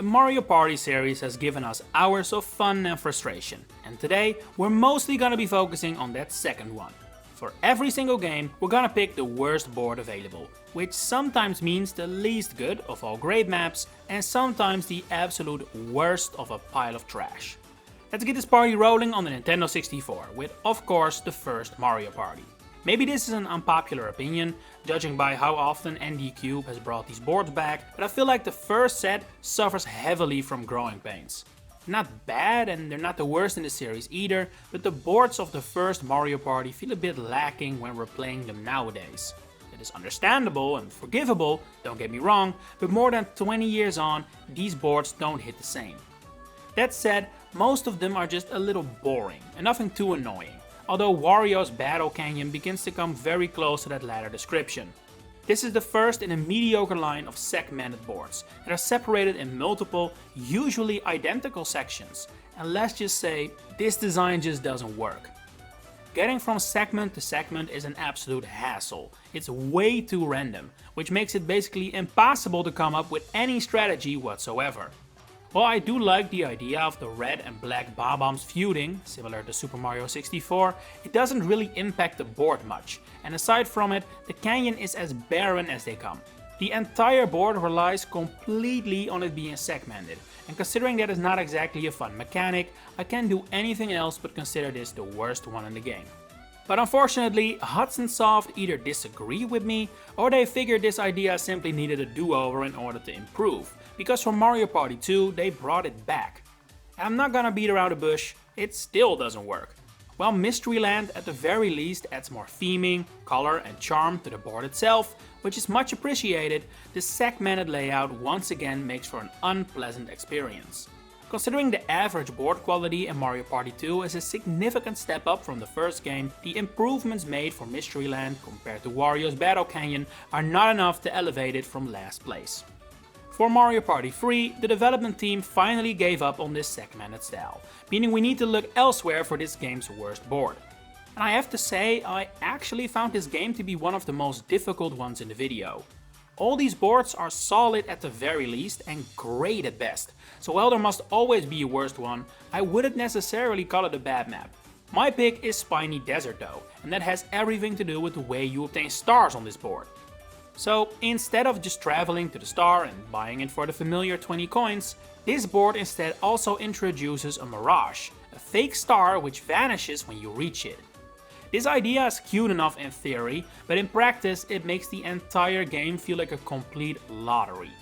The Mario Party series has given us hours of fun and frustration, and today we're mostly gonna be focusing on that second one. For every single game, we're gonna pick the worst board available, which sometimes means the least good of all great maps, and sometimes the absolute worst of a pile of trash. Let's get this party rolling on the Nintendo 64, with of course the first Mario Party. Maybe this is an unpopular opinion, judging by how often ND Cube has brought these boards back, but I feel like the first set suffers heavily from growing pains. They're not bad and they're not the worst in the series either, but the boards of the first Mario Party feel a bit lacking when we're playing them nowadays. It is understandable and forgivable, don't get me wrong, but more than 20 years on, these boards don't hit the same. That said, most of them are just a little boring and nothing too annoying. Although Wario's Battle Canyon begins to come very close to that latter description. This is the first in a mediocre line of segmented boards that are separated in multiple, usually identical sections, and let's just say, this design just doesn't work. Getting from segment to segment is an absolute hassle. It's way too random, which makes it basically impossible to come up with any strategy whatsoever. While I do like the idea of the red and black Bob-ombs feuding, similar to Super Mario 64, it doesn't really impact the board much, and aside from it, the canyon is as barren as they come. The entire board relies completely on it being segmented, and considering that is not exactly a fun mechanic, I can't do anything else but consider this the worst one in the game. But unfortunately, Hudson Soft either disagree with me, or they figured this idea simply needed a do-over in order to improve, because for Mario Party 2 they brought it back. And I'm not gonna beat around the bush, it still doesn't work. While Mystery Land at the very least adds more theming, color and charm to the board itself, which is much appreciated, the segmented layout once again makes for an unpleasant experience. Considering the average board quality in Mario Party 2 is a significant step up from the first game, the improvements made for Mystery Land compared to Wario's Battle Canyon are not enough to elevate it from last place. For Mario Party 3, the development team finally gave up on this segmented style, meaning we need to look elsewhere for this game's worst board. And I have to say, I actually found this game to be one of the most difficult ones in the video. All these boards are solid at the very least and great at best, so while there must always be a worst one, I wouldn't necessarily call it a bad map. My pick is Spiny Desert though, and that has everything to do with the way you obtain stars on this board. So instead of just traveling to the star and buying it for the familiar 20 coins, this board instead also introduces a mirage, a fake star which vanishes when you reach it. This idea is cute enough in theory, but in practice it makes the entire game feel like a complete lottery.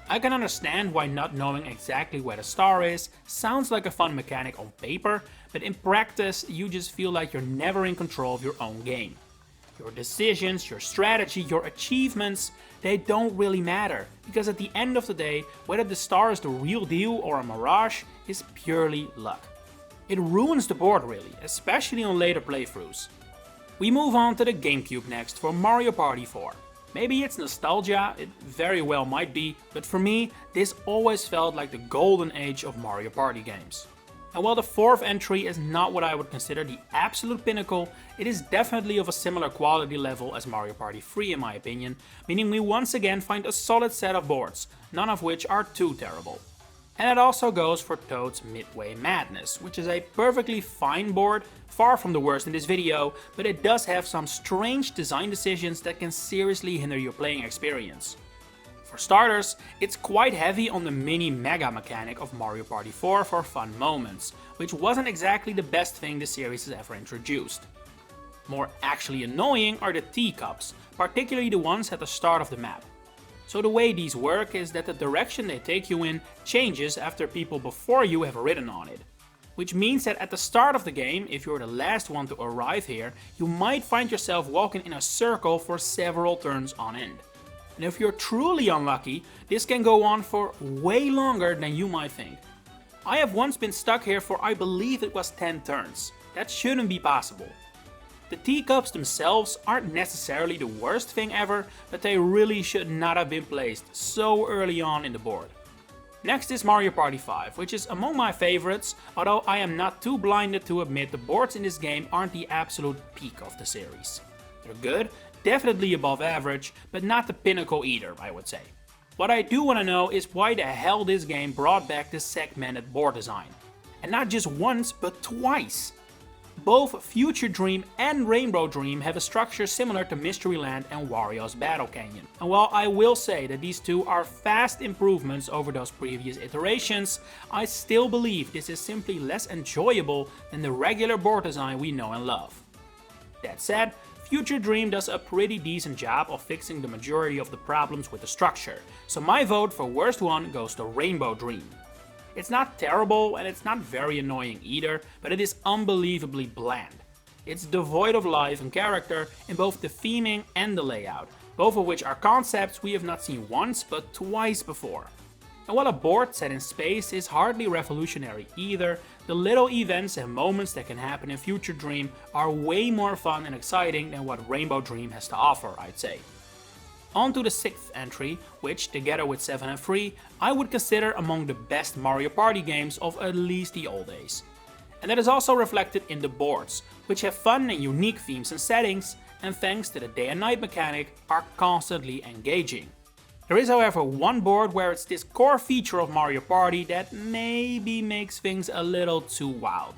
I can understand why not knowing exactly where the star is sounds like a fun mechanic on paper, but in practice you just feel like you're never in control of your own game. Your decisions, your strategy, your achievements, they don't really matter, because at the end of the day, whether the star is the real deal or a mirage is purely luck. It ruins the board really, especially on later playthroughs. We move on to the GameCube next for Mario Party 4. Maybe it's nostalgia, it very well might be, but for me, this always felt like the golden age of Mario Party games. And while the fourth entry is not what I would consider the absolute pinnacle, it is definitely of a similar quality level as Mario Party 3 in my opinion, meaning we once again find a solid set of boards, none of which are too terrible. And it also goes for Toad's Midway Madness, which is a perfectly fine board, far from the worst in this video, but it does have some strange design decisions that can seriously hinder your playing experience. For starters, it's quite heavy on the mini mega mechanic of Mario Party 4 for fun moments, which wasn't exactly the best thing the series has ever introduced. More actually annoying are the teacups, particularly the ones at the start of the map. So the way these work is that the direction they take you in changes after people before you have ridden on it. Which means that at the start of the game, if you're the last one to arrive here, you might find yourself walking in a circle for several turns on end. And if you're truly unlucky, this can go on for way longer than you might think. I have once been stuck here for I believe it was 10 turns. That shouldn't be possible. The teacups themselves aren't necessarily the worst thing ever, but they really should not have been placed so early on in the board. Next is Mario Party 5, which is among my favorites, although I am not too blinded to admit the boards in this game aren't the absolute peak of the series. They're good, definitely above average, but not the pinnacle either, I would say. What I do want to know is why the hell this game brought back the segmented board design. And not just once, but twice. Both Future Dream and Rainbow Dream have a structure similar to Mysteryland and Wario's Battle Canyon. And while I will say that these two are fast improvements over those previous iterations, I still believe this is simply less enjoyable than the regular board design we know and love. That said, Future Dream does a pretty decent job of fixing the majority of the problems with the structure, so my vote for worst one goes to Rainbow Dream. It's not terrible and it's not very annoying either, but it is unbelievably bland. It's devoid of life and character in both the theming and the layout, both of which are concepts we have not seen once but twice before. And while a board set in space is hardly revolutionary either, the little events and moments that can happen in Future Dream are way more fun and exciting than what Rainbow Dream has to offer, I'd say. On to the 6th entry, which, together with 7 and 3, I would consider among the best Mario Party games of at least the old days. And that is also reflected in the boards, which have fun and unique themes and settings, and thanks to the day and night mechanic, are constantly engaging. There is however one board where it's this core feature of Mario Party that maybe makes things a little too wild.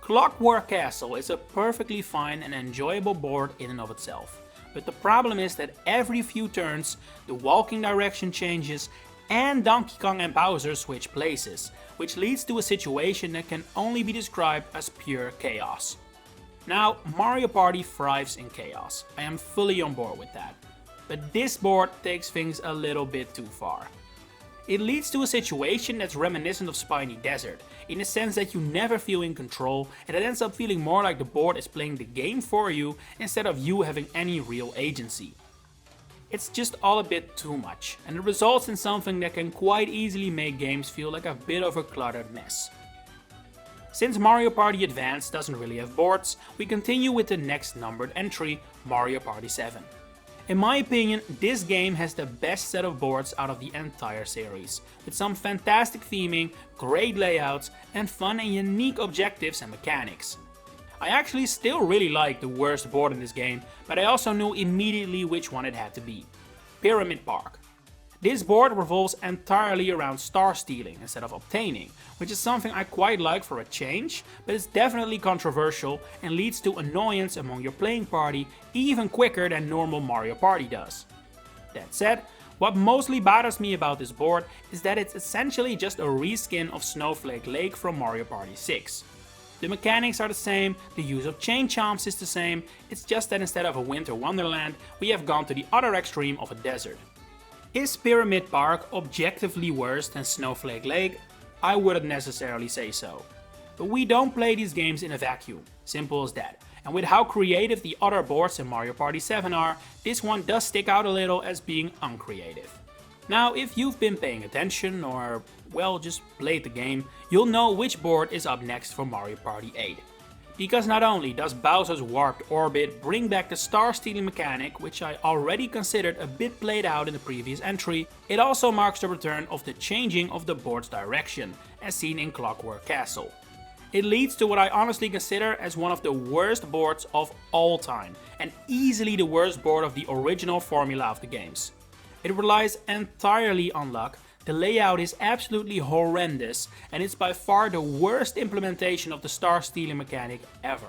Clockwork Castle is a perfectly fine and enjoyable board in and of itself. But the problem is that every few turns, the walking direction changes and Donkey Kong and Bowser switch places, which leads to a situation that can only be described as pure chaos. Now, Mario Party thrives in chaos. I am fully on board with that. But this board takes things a little bit too far. It leads to a situation that's reminiscent of Spiny Desert, in the sense that you never feel in control and it ends up feeling more like the board is playing the game for you instead of you having any real agency. It's just all a bit too much, and it results in something that can quite easily make games feel like a bit of a cluttered mess. Since Mario Party Advance doesn't really have boards, we continue with the next numbered entry, Mario Party 7. In my opinion, this game has the best set of boards out of the entire series, with some fantastic theming, great layouts, and fun and unique objectives and mechanics. I actually still really like the worst board in this game, but I also knew immediately which one it had to be. Pyramid Park. This board revolves entirely around star stealing instead of obtaining, which is something I quite like for a change, but it's definitely controversial and leads to annoyance among your playing party even quicker than normal Mario Party does. That said, what mostly bothers me about this board is that it's essentially just a reskin of Snowflake Lake from Mario Party 6. The mechanics are the same, the use of chain chomps is the same, it's just that instead of a winter wonderland, we have gone to the other extreme of a desert. Is Pyramid Park objectively worse than Snowflake Lake? I wouldn't necessarily say so. But we don't play these games in a vacuum, simple as that. And with how creative the other boards in Mario Party 7 are, this one does stick out a little as being uncreative. Now, if you've been paying attention or, well, just played the game, you'll know which board is up next for Mario Party 8. Because not only does Bowser's Warped Orbit bring back the star stealing mechanic, which I already considered a bit played out in the previous entry, it also marks the return of the changing of the board's direction, as seen in Clockwork Castle. It leads to what I honestly consider as one of the worst boards of all time, and easily the worst board of the original formula of the games. It relies entirely on luck, the layout is absolutely horrendous, and it's by far the worst implementation of the star stealing mechanic ever.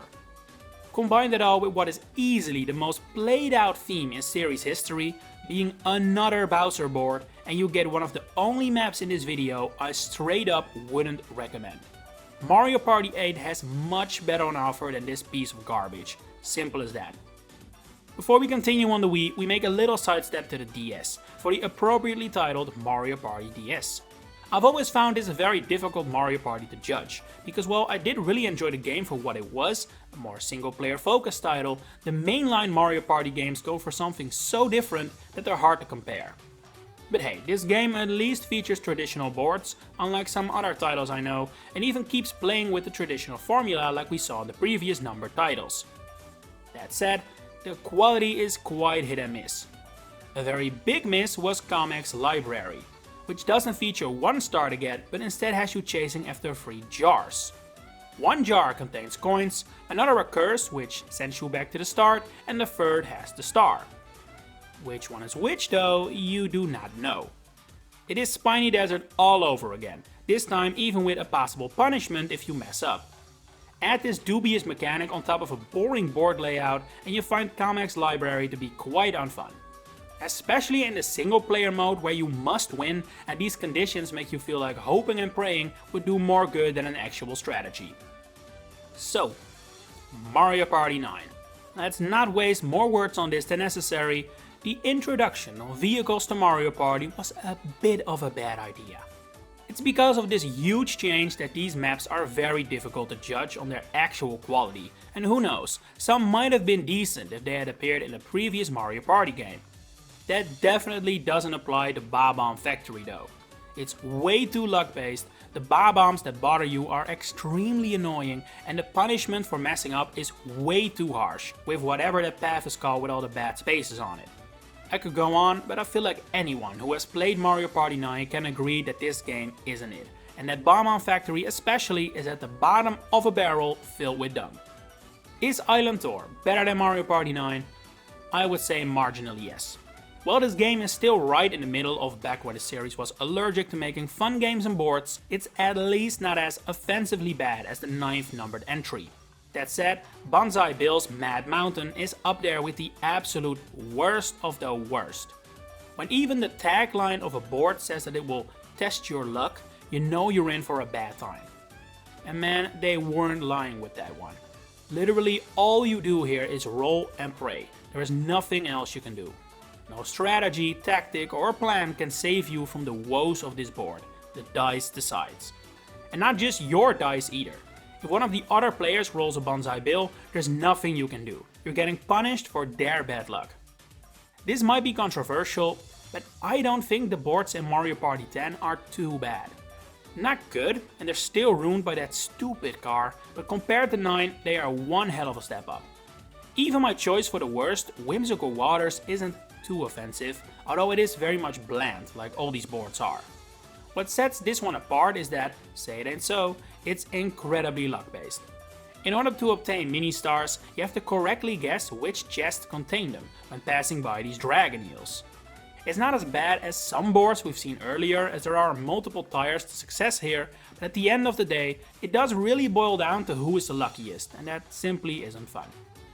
Combine that all with what is easily the most played out theme in series history, being another Bowser board, and you get one of the only maps in this video I straight up wouldn't recommend. Mario Party 8 has much better on offer than this piece of garbage, simple as that. Before we continue on the Wii, we make a little sidestep to the DS, for the appropriately titled Mario Party DS. I've always found this a very difficult Mario Party to judge, because while I did really enjoy the game for what it was, a more single player focused title, the mainline Mario Party games go for something so different that they're hard to compare. But hey, this game at least features traditional boards, unlike some other titles I know, and even keeps playing with the traditional formula like we saw in the previous numbered titles. That said, the quality is quite hit and miss. A very big miss was Kamek's Library, which doesn't feature one star to get, but instead has you chasing after 3 jars. One jar contains coins, another a curse, which sends you back to the start, and the third has the star. Which one is which though, you do not know. It is Spiny Desert all over again, this time even with a possible punishment if you mess up. Add this dubious mechanic on top of a boring board layout and you find Kamek's library to be quite unfun. Especially in the single player mode where you must win, and these conditions make you feel like hoping and praying would do more good than an actual strategy. So, Mario Party 9. Let's not waste more words on this than necessary. The introduction of vehicles to Mario Party was a bit of a bad idea. It's because of this huge change that these maps are very difficult to judge on their actual quality, and who knows, some might have been decent if they had appeared in a previous Mario Party game. That definitely doesn't apply to Bob-omb Factory though. It's way too luck based, the Bob-ombs that bother you are extremely annoying, and the punishment for messing up is way too harsh, with whatever that path is called with all the bad spaces on it. I could go on, but I feel like anyone who has played Mario Party 9 can agree that this game isn't it, and that Bob-omb Factory especially is at the bottom of a barrel filled with dung. Is Island Tour better than Mario Party 9? I would say marginally yes. While this game is still right in the middle of back where the series was allergic to making fun games and boards, it's at least not as offensively bad as the 9th numbered entry. That said, Banzai Bill's Mad Mountain is up there with the absolute worst of the worst. When even the tagline of a board says that it will test your luck, you know you're in for a bad time. And man, they weren't lying with that one. Literally all you do here is roll and pray. There is nothing else you can do. No strategy, tactic or plan can save you from the woes of this board. The dice decides. And not just your dice either. If one of the other players rolls a Banzai Bill, there's nothing you can do. You're getting punished for their bad luck. This might be controversial, but I don't think the boards in Mario Party 10 are too bad. Not good, and they're still ruined by that stupid car, but compared to 9, they are one hell of a step up. Even my choice for the worst, Whimsical Waters, isn't too offensive, although it is very much bland, like all these boards are. What sets this one apart is that, say it ain't so, it's incredibly luck based. In order to obtain mini stars, you have to correctly guess which chest contained them when passing by these dragon eels. It's not as bad as some boards we've seen earlier, as there are multiple tires to success here, but at the end of the day, it does really boil down to who is the luckiest, and that simply isn't fun.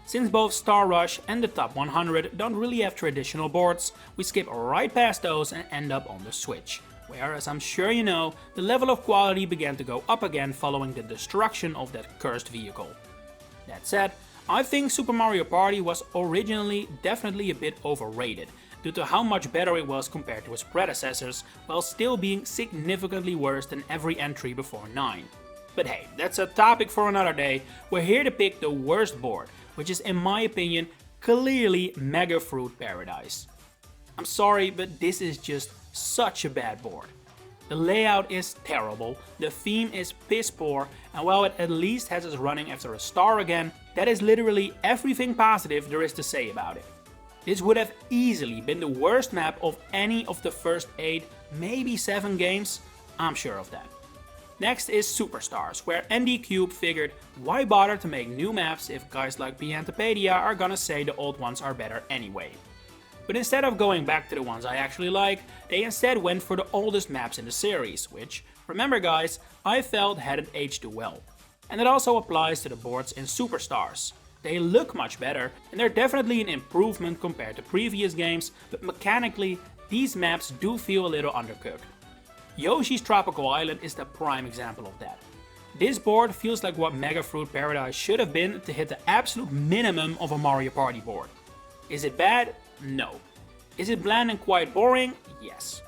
Since both Star Rush and the Top 100 don't really have traditional boards, we skip right past those and end up on the Switch, where, as I'm sure you know, the level of quality began to go up again following the destruction of that cursed vehicle. That said, I think Super Mario Party was originally definitely a bit overrated, due to how much better it was compared to its predecessors, while still being significantly worse than every entry before 9. But hey, that's a topic for another day. We're here to pick the worst board, which is in my opinion clearly Mega Fruit Paradise. I'm sorry, but this is just such a bad board. The layout is terrible, the theme is piss poor, and while it at least has us running after a star again, that is literally everything positive there is to say about it. This would have easily been the worst map of any of the first 8, maybe 7 games, I'm sure of that. Next is Superstars, where ND Cube figured, why bother to make new maps if guys like Piantopedia are gonna say the old ones are better anyway. But instead of going back to the ones I actually like, they instead went for the oldest maps in the series, which, remember guys, I felt hadn't aged too well. And it also applies to the boards in Superstars. They look much better, and they're definitely an improvement compared to previous games, but mechanically, these maps do feel a little undercooked. Yoshi's Tropical Island is the prime example of that. This board feels like what Mega Fruit Paradise should have been to hit the absolute minimum of a Mario Party board. Is it bad? No. Is it bland and quite boring? Yes.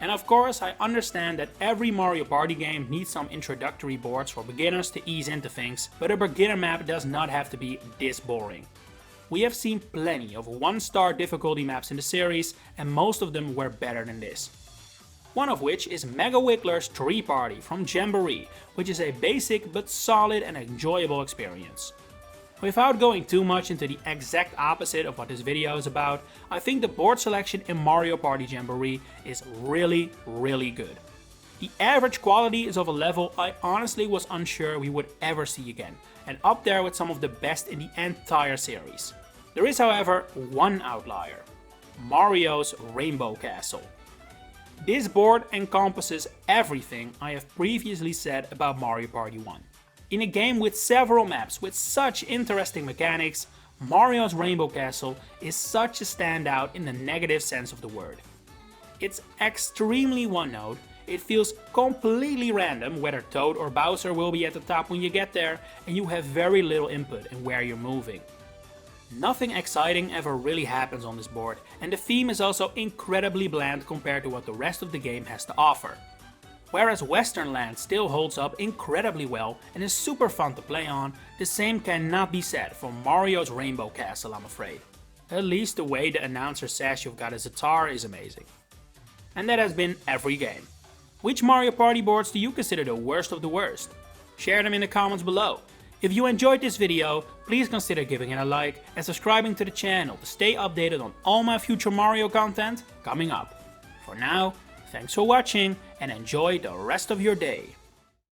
And of course, I understand that every Mario Party game needs some introductory boards for beginners to ease into things, but a beginner map does not have to be this boring. We have seen plenty of 1-star difficulty maps in the series, and most of them were better than this. One of which is Mega Wiggler's Tree Party from Jamboree, which is a basic but solid and enjoyable experience. Without going too much into the exact opposite of what this video is about, I think the board selection in Mario Party Jamboree is really good. The average quality is of a level I honestly was unsure we would ever see again, and up there with some of the best in the entire series. There is however one outlier, Mario's Rainbow Castle. This board encompasses everything I have previously said about Mario Party 1. In a game with several maps with such interesting mechanics, Mario's Rainbow Castle is such a standout in the negative sense of the word. It's extremely one-note, it feels completely random whether Toad or Bowser will be at the top when you get there, and you have very little input in where you're moving. Nothing exciting ever really happens on this board, and the theme is also incredibly bland compared to what the rest of the game has to offer. Whereas Western Land still holds up incredibly well and is super fun to play on, the same cannot be said for Mario's Rainbow Castle, I'm afraid. At least the way the announcer says you've got a Zatar is amazing. And that has been every game. Which Mario Party boards do you consider the worst of the worst? Share them in the comments below. If you enjoyed this video, please consider giving it a like and subscribing to the channel to stay updated on all my future Mario content coming up. For now, thanks for watching and enjoy the rest of your day.